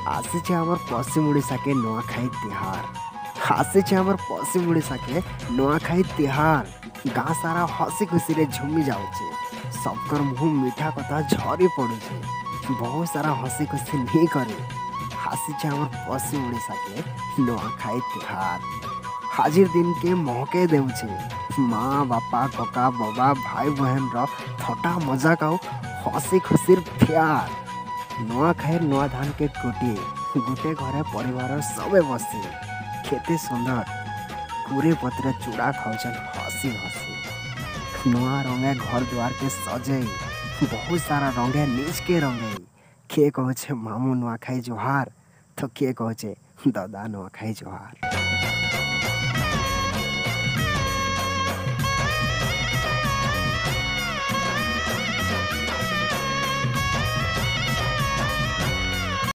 आसीचे हमर पश्चिम ओडिशा के नुआखाई तिहार। आसीचे हमर पश्चिम ओडिशा के नुआखाई तिहार। गाँ सारा हसी खुशी रे झूमी जाउछे। सबकर मुंह मीठा कथा झरी पड़ुछे। बहुत सारा हसी खुशी नहीं करे। आसीचे हमर पश्चिम ओडिशा के नुआखाई तिहार। हाजिर दिन के महके देउछे। माँ बापा कका बाबा भाई बहन रो थटा मजाक आउ हसी खुशीर प्यार। नुआ खाए नुआ धान के कुटी गोटे घरे परिवार सबे बसी केते सुंदर पूरे पत्र चूड़ा खाउछन हसी हसी। नुआ रंगे घर द्वार के सजे बहुत सारा रंगे निज के रंगे। के कहछे मामू नुआ खाई जोहार तो के कहछे दादा नुआ खाई जोहार।